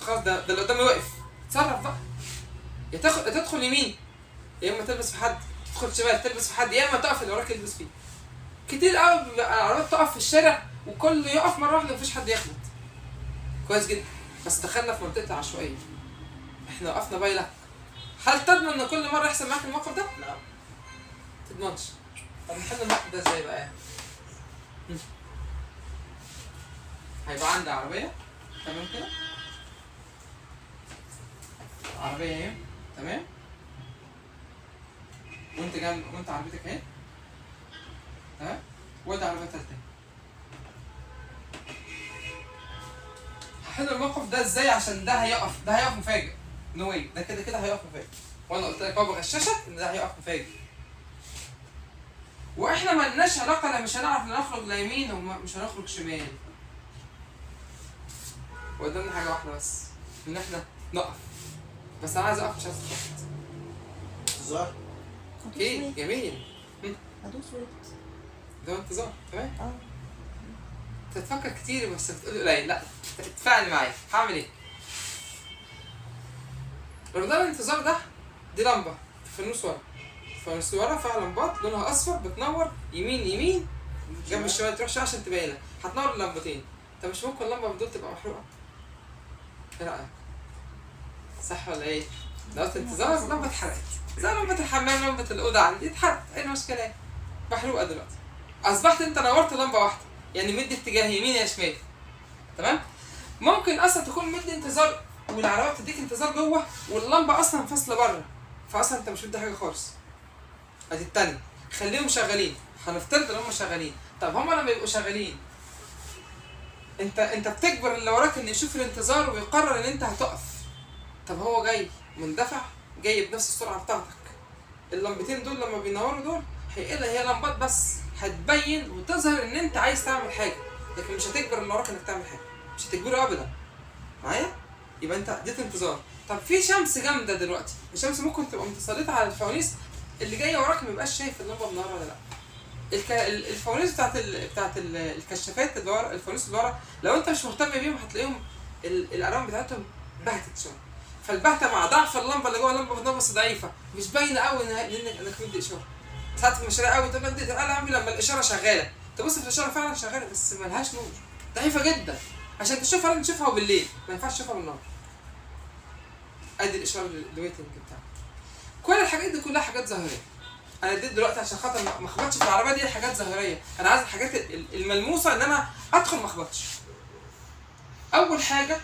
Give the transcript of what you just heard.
خلاص ده اللي قدامي وقف، اتصرف بقى. يا تدخل يمين، يا اما تلبس في حد، تدخل شمال تلبس في حد، يا اما تقف اللي وراك يلبس فيه. كتير قوي بيبقى العربيات تقف في الشارع وكله يقف مره واحده مفيش حد يخبط. كويس جدا، بس دخلنا في منطقه العشوائيه، احنا وقفنا بايلك. هل تضمن ان كل مره يحصل معاك الموقف ده؟ لا، تضمنش. طب نحل الموقف ده ازاي بقى؟ هيبقى عندي عربيه تمام كده، عربيه اهي تمام، وانت جنب، وانت عربيتك اهي تمام، وادي عربيه تالته. هحل الموقف ده ازاي؟ عشان ده هيقف مفاجئ. نو واي، ده كده كده هيقف مفاجئ، وانا قلت لك اهو بغششك ان ده هيقف مفاجئ. واحنا مالناش علاقه، لا مش هنعرف نخرج لا يمين ومش هنخرج شمال. وقدامنا حاجه واحده بس، ان احنا نقف. بس انا عايز اقف مش عايز اتخبط. انتظار. اوكي جميل. هدوس ويت. ده انتظار تمام. اه انت تفكر كتير بس بتقول قليل. لا اتفاعل معايا. هعمل ايه؟ رمضان الانتظار ده، دي لمبه في النص ورا، الفانوس ورا فيها لمبات لونها اصفر بتنور يمين جنب الشمال، تروح شويه عشان تبين لك، هتنور اللمبتين. طب مش ممكن لمبه من دول تبقى محروقه؟ ايه رايك؟ صح ولا ايه؟ لو انتظار لمبه اتحرقت، زي لمبه الحمام، لمبه الاوضه عندي اتحرقت، ايه المشكله؟ محروقه دلوقتي. اصبحت انت نورت لمبه واحده، يعني مدي اتجاه يمين يا شمال. تمام؟ ممكن اصلا تكون مدي انتظار والعربيه بتديك انتظار جوه واللمبه اصلا فاصله بره، فاصلا انت مش مدي حاجه خالص. ادي التانية، خليهم شغالين، هنفترض ان هم شغالين. طب هم لما يبقوا شغالين انت بتجبر اللي وراك ان يشوف الانتظار ويقرر ان انت هتقف. طب هو جاي مندفع، جاي بنفس السرعه بتاعتك. اللمبتين دول لما بينوروا دول هي لمبات بس هتبين وتظهر ان انت عايز تعمل حاجه، لكن مش هتجبر اللي وراك انك تعمل حاجه، مش هتجبره ابدا. معايا؟ يبقى انت اديت انتظار. طب في شمس جامده دلوقتي، الشمس ممكن تبقى متسلطه على الفوانيس اللي جايه وراك، ما يبقاش شايف اللمبه منوره ولا لا. الفوانيس بتاعت الكشافات اللي ورا، الفوانيس اللي ورا لو انت مش مهتم بيهم هتلاقيهم الالوان بتاعتهم بهتت شويه. فالبهته مع ضعف اللمبه اللي جوه اللمبه بتنور بس ضعيفه، مش باينه قوي انك مدي اشاره. ساعات في المشاريع قوي تقول اديت القلم لما الاشاره شغاله، تبص في الاشاره فعلا شغاله بس ملهاش نور، ضعيفه جدا. عشان تشوفها لازم تشوفها بالليل، ما ينفعش تشوفها بالنهار. ادي الاشاره الويتنج بتاعها. كل الحاجات دي كلها حاجات ظاهريه. انا اديت دلوقتي عشان خاطر ما اخبطش في العربيه دي حاجات ظاهريه، انا عايز الحاجات الملموسه ان انا ادخل ما اخبطش. اول حاجه